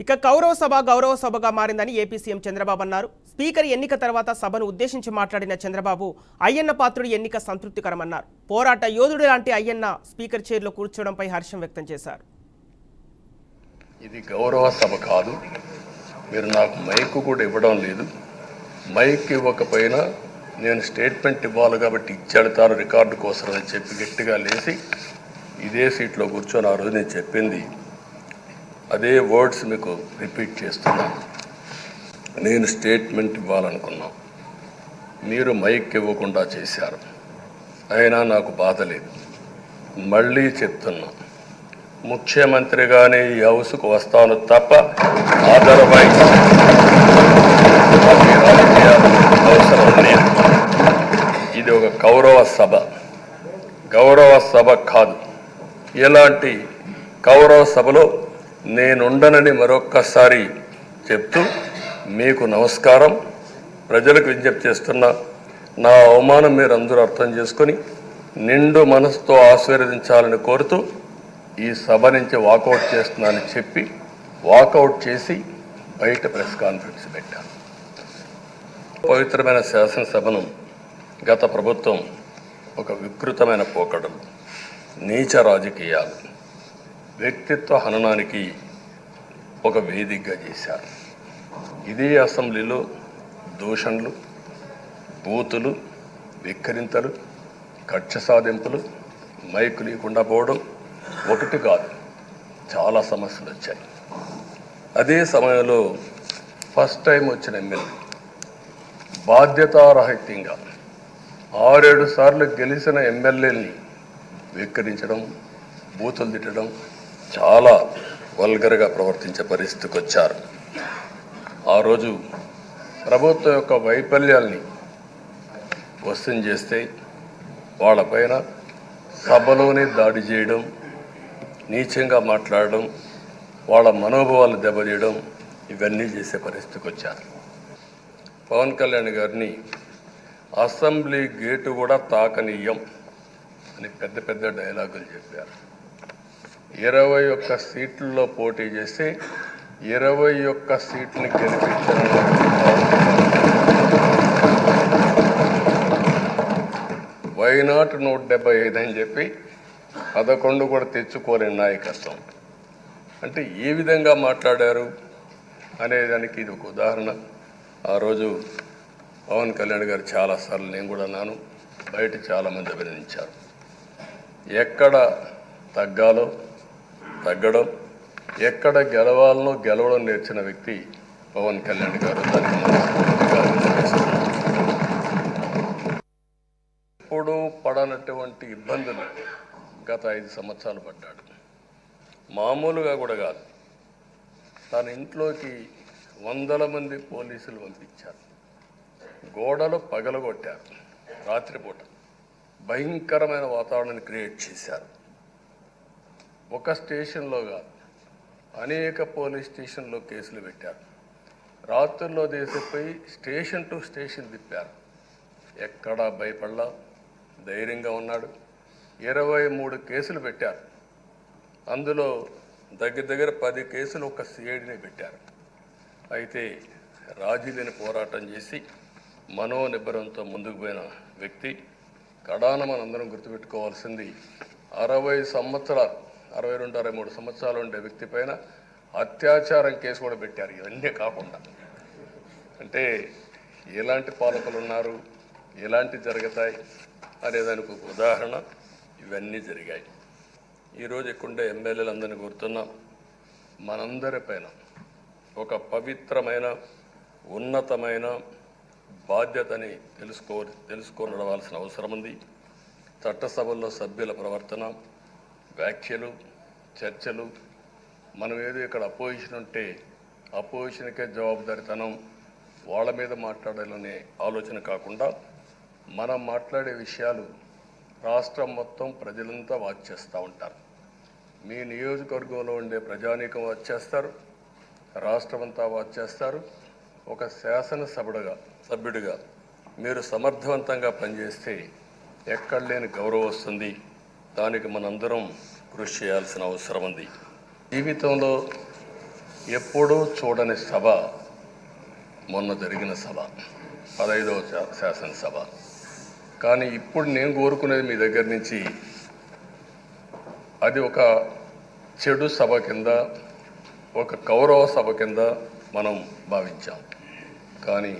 ఇక గౌరవ సభగా మారిందని ఏపీ సీఎం చంద్రబాబు అన్నారు. స్పీకర్ ఎన్నిక తర్వాత సభను ఉద్దేశించి మాట్లాడిన చంద్రబాబు అయ్యన్న పాత్రుడి ఎన్నిక సంతృప్తికరమన్నారు. పోరాట యోధుడు లాంటి అయ్యన్న స్పీకర్ చైర్లో కూర్చోవడంపై హర్షం వ్యక్తం చేశారు. ఇది గౌరవ సభ కాదు, మీరు నాకు మైక్ కూడా ఇవ్వడం లేదు. మైక్ ఇవ్వకపోయినా నేను స్టేట్మెంట్ ఇవ్వాలి కాబట్టి ఇచ్చాడుతాను రికార్డు కోసం అని చెప్పి గట్టిగా లేచి ఇదే సీట్లో కూర్చొని ఆ రోజు నేను చెప్పింది అదే వర్డ్స్ మీకు రిపీట్ చేస్తున్నాను. నేను స్టేట్మెంట్ ఇవ్వాలనుకున్నాను, మీరు మైక్ ఇవ్వకుండా చేశారు. అయినా నాకు బాధ లేదు. మళ్ళీ చెప్తున్నా, ముఖ్యమంత్రిగానే ఈ హౌస్కు వస్తాను తప్ప అదర్వైజ్ రాజకీయాలు అవసరం లేదు. ఇది ఒక గౌరవ సభ కాదు. ఇలాంటి గౌరవ సభలో నేనుండనని మరొక్కసారి చెప్తూ మీకు నమస్కారం. ప్రజలకు విజ్ఞప్తి చేస్తున్నా, నా అవమానం మీరు అందరూ అర్థం చేసుకొని నిండు మనసుతో ఆశీర్వదించాలని కోరుతూ ఈ సభ నుంచి వాకౌట్ చేస్తున్నానని చెప్పి వాకౌట్ చేసి బయట ప్రెస్ కాన్ఫరెన్స్ పెట్టాను. పవిత్రమైన శాసనసభను గత ప్రభుత్వం ఒక వికృతమైన పోకడలు, నీచ రాజకీయాలు, వ్యక్తిత్వ హననానికి ఒక వేదికగా చేశారు. ఇదే అసెంబ్లీలో దూషణలు, బూతులు, విక్కరింతలు, కక్ష సాధింపులు, మైకు లేకుండా పోవడం ఒకటి కాదు, చాలా సమస్యలు వచ్చాయి. అదే సమయంలో ఫస్ట్ టైం వచ్చిన ఎమ్మెల్యే బాధ్యతారాహిత్యంగా 6-7 సార్లు గెలిచిన ఎమ్మెల్యేని విక్కరించడం, బూతులు తిట్టడం, చాలా వల్గర్గా ప్రవర్తించే పరిస్థితికి వచ్చారు. ఆ రోజు ప్రభుత్వం యొక్క వైఫల్యాల్ని క్వశ్చన్ చేస్తే వాళ్ళపైన సభలోనే దాడి చేయడం, నీచంగా మాట్లాడడం, వాళ్ళ మనోభావాలు దెబ్బతీయడం, ఇవన్నీ చేసే పరిస్థితికి వచ్చారు. పవన్ కళ్యాణ్ గారిని అసెంబ్లీ గేటు కూడా తాకనీయం అని పెద్ద పెద్ద డైలాగులు చెప్పారు. 21 సీట్లలో పోటీ చేస్తే 21 సీట్ని గెలిపించారు. వైనాట్ 175 అని చెప్పి 11 కూడా తెచ్చుకోలేని నాయకత్వం. అంటే ఏ విధంగా మాట్లాడారు అనేదానికి ఇది ఒక ఉదాహరణ. ఆ రోజు పవన్ కళ్యాణ్ గారు చాలాసార్లు, నేను కూడా అన్నాను, బయట చాలామంది అభినందించారు. ఎక్కడ తగ్గాలో తగ్గడం, ఎక్కడ గెలవాలనో గెలవడం నేర్చిన వ్యక్తి పవన్ కళ్యాణ్ గారు. ఎప్పుడూ పడనటువంటి ఇబ్బందులు గత 5 సంవత్సరాలు పడ్డాడు. మామూలుగా కూడా కాదు, తన ఇంట్లోకి 100 మంది పోలీసులు పంపించారు, గోడలు పగలగొట్టారు, రాత్రిపూట భయంకరమైన వాతావరణాన్ని క్రియేట్ చేశారు. ఒక స్టేషన్లో కాదు, అనేక పోలీస్ స్టేషన్లో కేసులు పెట్టారు. రాత్రుల్లో దేశపోయి స్టేషన్ టు స్టేషన్ తిప్పారు. ఎక్కడా భయపడలా, ధైర్యంగా ఉన్నాడు. 23 కేసులు పెట్టారు. అందులో దగ్గర 10 కేసులు ఒక సిఐడిని పెట్టారు. అయితే రాజీలేని పోరాటం చేసి మనోనిబ్బరంతో ముందుకు పోయిన వ్యక్తి. కడాన మనందరం గుర్తుపెట్టుకోవాల్సింది, 60 సంవత్సరాలు, 62-63 సంవత్సరాలు ఉండే వ్యక్తి పైన అత్యాచారం కేసు కూడా పెట్టారు. ఇవన్నీ కాకుండా అంటే ఎలాంటి పాలకులు ఉన్నారు, ఎలాంటి జరుగుతాయి అనేదానికి ఒక ఉదాహరణ ఇవన్నీ జరిగాయి. ఈరోజు ఎక్కుండే ఎమ్మెల్యేలందరినీ కోరుతున్నాం, మనందరి పైన ఒక పవిత్రమైన ఉన్నతమైన బాధ్యతని తెలుసుకోవలసిన అవసరం ఉంది. చట్టసభల్లో సభ్యుల ప్రవర్తన, వ్యాఖ్యలు, చర్చలు, మనం ఏదో ఇక్కడ అపోజిషన్ ఉంటే అపోజిషన్కే జవాబుదారితనం, వాళ్ళ మీద మాట్లాడాలనే ఆలోచన కాకుండా మనం మాట్లాడే విషయాలు రాష్ట్రం మొత్తం ప్రజలంతా వాచ్ చేస్తూ ఉంటారు. మీ నియోజకవర్గంలో ఉండే ప్రజానీకం వాచ్ చేస్తారు, రాష్ట్రమంతా వాచ్ చేస్తారు. ఒక సభ్యుడిగా మీరు సమర్థవంతంగా పనిచేస్తే ఎక్కడ లేని గౌరవం వస్తుంది. దానికి మనందరం కృషి చేయాల్సిన అవసరం ఉంది. జీవితంలో ఎప్పుడూ చూడని సభ మొన్న జరిగిన సభ 15వ శాసనసభ. కానీ ఇప్పుడు నేను కోరుకునేది మీ దగ్గర నుంచి అది ఒక చెడు సభ కింద, ఒక కౌరవ సభ కింద మనం భావించాం. కానీ